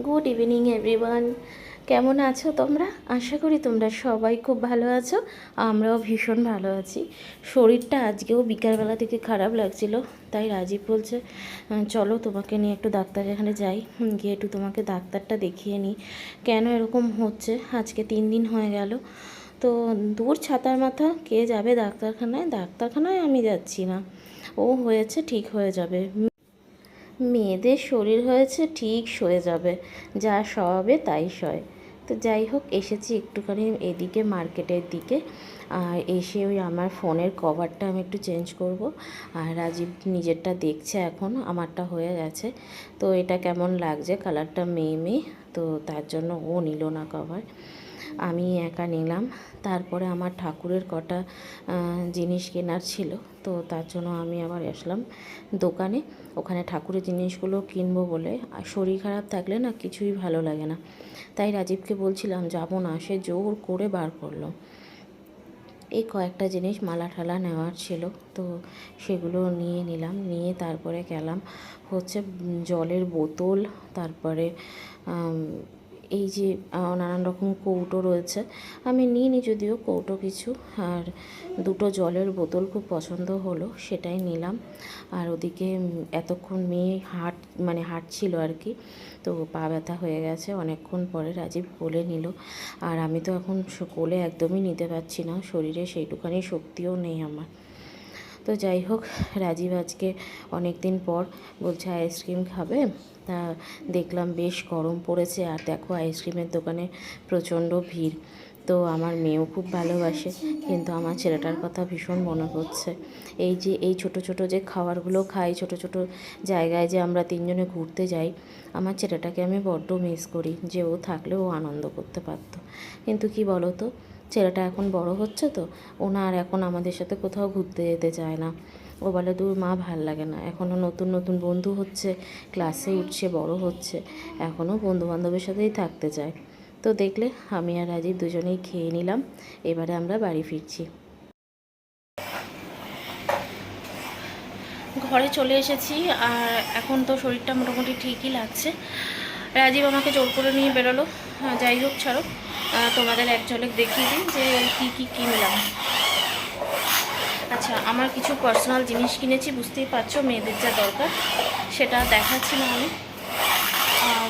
Good evening everyone. কেমন আছো তোমরা? আশা করি তোমরা সবাই খুব ভালো আছো। আমরাও ভীষণ ভালো আছি। শরীরটা আজকেও বিকালবেলা থেকে খারাপ লাগছিল, তাই রাজীব বলছে চলো তোমাকে নিয়ে একটু ডাক্তারের এখানে যাই, গিয়ে একটু তোমাকে ডাক্তারটা দেখিয়ে নিই কেন এরকম হচ্ছে। আজকে 3 দিন হয়ে গেল। তো দূর ছাতার মাথা, কে যাবে ডাক্তারখানায়? ডাক্তারখানায় আমি যাচ্ছি না, ও হয়েছে ঠিক হয়ে যাবে। মেয়েদের শরীর হয়েছে ঠিক সয়ে যাবে, যা সবে তাই সয়। তো যাই হোক, এসেছি একটুখানি এদিকে মার্কেটের দিকে। আর এসে ওই আমার ফোনের কভারটা আমি একটু চেঞ্জ করব। আর রাজীব নিজেরটা দেখছে, এখন আমারটা হয়ে গেছে। তো এটা কেমন লাগছে, কালারটা মেয়ে মেয়ে, তো তার জন্য ও নিল না কভার, আমি একা নিলাম। তারপরে আমার ঠাকুরের কটা জিনিস কেনার ছিল, তো তার জন্য আমি আবার আসলাম দোকানে। ওখানে ঠাকুরের জিনিসগুলো কিনবো বলে। আর শরীর খারাপ থাকলে না কিছুই ভালো লাগে না, তাই রাজীবকে বলছিলাম যাবো না, সে জোর করে বার করলো। এই কয়েকটা জিনিস মালা ঠালা নেওয়ার ছিল, তো সেগুলো নিয়ে নিলাম। নিয়ে তারপরে গেলাম হচ্ছে জলের বোতল, তারপরে এই যে নানান রকম কৌটো রয়েছে, আমি নিইনি যদিও কৌটো কিছু, আর দুটো জলের বোতল খুব পছন্দ হলো, সেটাই নিলাম। আর ওদিকে এতক্ষণ মেয়ে হাঁটছিল আর কি, তো পা ব্যথা হয়ে গেছে অনেকক্ষণ পরে রাজীব কোলে নিল। আর আমি তো এখন কোলে একদমই নিতে পারছি না, শরীরে সেইটুখানি শক্তিও নেই আমার। তো যাই হোক, রাজীব আজকে অনেক দিন পর বলছে আইসক্রিম খাবে। তা দেখলাম বেশ গরম পড়েছে, আর দেখো আইসক্রিমের দোকানে প্রচণ্ড ভিড়। তো আমার মেয়েও খুব ভালোবাসে, কিন্তু আমার ছেলেটার কথা ভীষণ মনে হচ্ছে। এই যে এই ছোট ছোট যে খাবারগুলো খাই, ছোট ছোট জায়গায় যে আমরা তিনজনে ঘুরতে যাই, আমার ছেলেটাকে আমি বড্ড মিস করি, যে ও থাকলে ও আনন্দ করতে পারতো। কিন্তু কি বলো তো, ছেলেটা এখন বড় হচ্ছে, তো ওনা আর এখন আমাদের সাথে কোথাও ঘুরতে যেতে চায় না। ও বলে দূর মা, ভাল লাগে না, এখনও নতুন নতুন বন্ধু হচ্ছে, ক্লাসে উঠছে, বড় হচ্ছে, এখনও বন্ধুবান্ধবের সাথেই থাকতে চায়। তো দেখলে আমি আর রাজীব দুজনেই খেয়ে নিলাম, এবারে আমরা বাড়ি ফিরছি। ঘরে চলে এসেছি, আর এখন তো শরীরটা মোটামুটি ঠিকই লাগছে। রাজীব আমাকে জোর করে নিয়ে বেরোলো। যাই হোক ছাড়ো, তোমাদের এক ঝলক দেখিয়ে দিই যে কী কী কিনলাম। আচ্ছা, আমার কিছু পার্সোনাল জিনিস কিনেছি, বুঝতেই পারছো মেয়েদের যা দরকার, সেটা দেখাচ্ছি না আমি। আর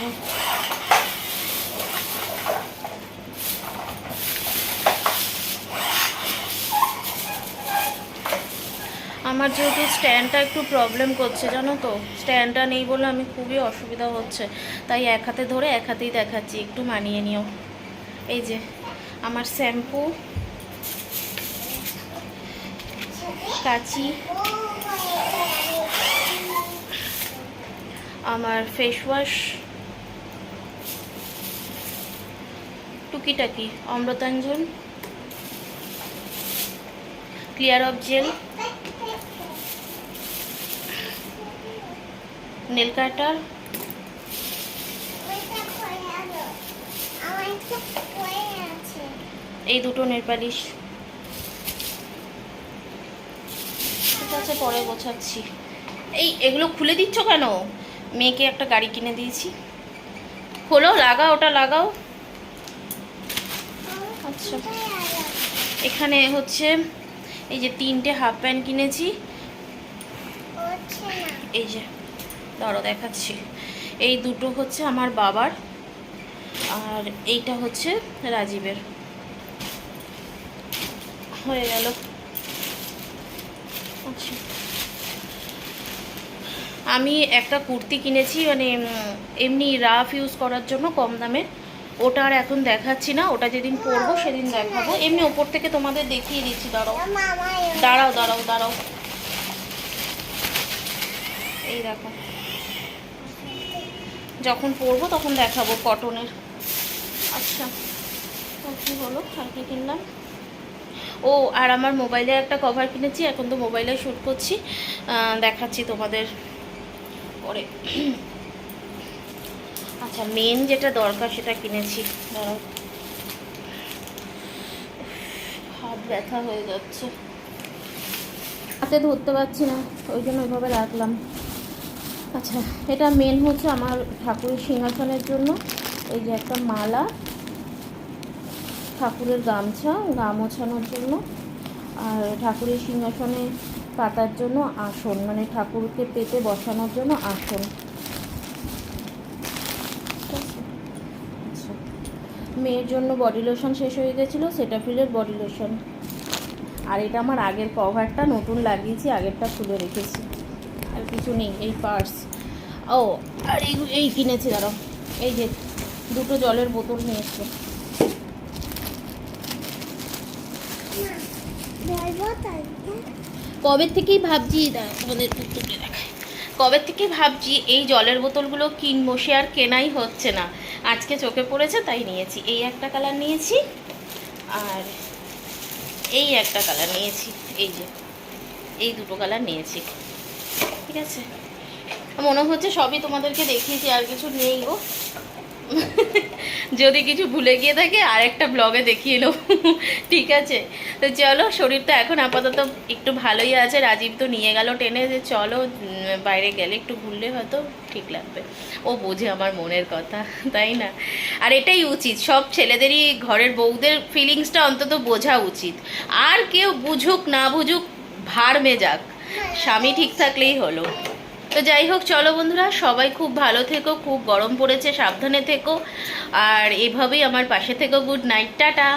আমার যেহেতু স্ট্যান্ডটা একটু প্রবলেম করছে, জানো তো, স্ট্যান্ডটা নেই বলে আমি খুবই অসুবিধা হচ্ছে, তাই এক হাতে ধরে এক হাতেই দেখাচ্ছি, একটু মানিয়ে নিও। এই যে আমার শ্যাম্পু, কাঁচি, আমার ফেস ওয়াশ, টুকিটাকি Amrutanjan, clear off gel, nail cutter, এই দুটো নেল পালিশ। ঠিক আছে, পরে গোছাচ্ছি। এগুলো খুলে দিচ্ছ কেন? মেয়েকে একটা গাড়ি কিনে দিয়েছি, খোলো, লাগাও, ওটা লাগাও। আচ্ছা, এখানে হচ্ছে এই যে 3টে হাফ প্যান্ট কিনেছি, এই যে ধরো দেখাচ্ছি। এই দুটো হচ্ছে আমার বাবার, আর এইটা হচ্ছে রাজীবের। হয়ে গেল। আচ্ছা, আমি একটা কুর্তি কিনেছি, মানে এমনি রাফ ইউজ করার জন্য, কম দামের। ওটা আর এখন দেখাচ্ছি না, ওটা যেদিন পরবো সেদিন দেখাবো। এমনি ওপর থেকে তোমাদের দেখিয়ে দিচ্ছি, দাঁড়াও দাঁড়াও দাঁড়াও দাঁড়াও। এই দেখো, যখন পরবো তখন দেখাবো, কটনের। আচ্ছা, কী হলো, আর কি কিনলাম? ও, আর আমার মোবাইলে একটা কভার কিনেছি, এখন তো মোবাইলে শ্যুট করছি, দেখাচ্ছি তোমাদের পরে। আচ্ছা, মেন যেটা দরকার সেটা কিনেছি, দাঁড়াও, হাত ব্যথা হয়ে যাচ্ছে, হাতে ধরতে পারছি না, ওই জন্য ওইভাবে রাখলাম। আচ্ছা, এটা মেন হচ্ছে আমার ঠাকুরের সিংহাসনের জন্য। এই যে একটা মালা, ঠাকুরের গামছা, গা মোছানোর জন্য, আর ঠাকুরের সিংহাসনে পাতার জন্য আসন, মানে ঠাকুরকে পেতে বসানোর জন্য আসন। আচ্ছা, মেয়ের জন্য বডি লোশন শেষ হয়ে গেছিলো, সেটাফিলের বডি লোশন। আর এটা আমার আগের কভারটা, নতুন লাগিয়েছি, আগেরটা খুলে রেখেছি। আর কিছু নেই। এই পার্স, ও আর এই কিনেছি, দাঁড়াও, এই যে দুটো জলের বোতল নিয়ে এসছে। কবে থেকেই ভাবছি, তোমাদের তুলে দেখায়, কবে থেকে ভাবছি এই জলের বোতলগুলো কিনবো, সে আর কেনাই হচ্ছে না। আজকে চোখে পড়েছে তাই নিয়েছি। এই একটা কালার নিয়েছি, আর এই একটা কালার নিয়েছি। এই যে এই দুটো কালার নিয়েছি, ঠিক আছে। মনে হচ্ছে সবই তোমাদেরকে দেখিয়েছি, আর কিছু নেই গো। যদি কিছু ভুলে গিয়ে থাকে আর একটা ব্লগে দেখিয়ে নেব, ঠিক আছে। তো চলো, শরীরটা এখন আপাতত একটু ভালোই আছে। রাজীব তো নিয়ে গেল টেনে, যে চলো বাইরে গেলে একটু ঘুরলে হয়তো ঠিক লাগবে। ও বোঝে আমার মনের কথা, তাই না? আর এটাই উচিত, সব ছেলেদেরই, ঘরের বউদের ফিলিংসটা অন্তত বোঝা উচিত। আর কেউ বুঝুক না বুঝুক, ভাড় মে যাক, স্বামী ঠিক থাকলেই হলো। তো যাই হোক, চলো বন্ধুরা, সবাই খুব ভালো থেকো, খুব গরম পড়েছে, সাবধানে থেকো, আর এভাবেই আমার পাশে থেকো। Good night, tata.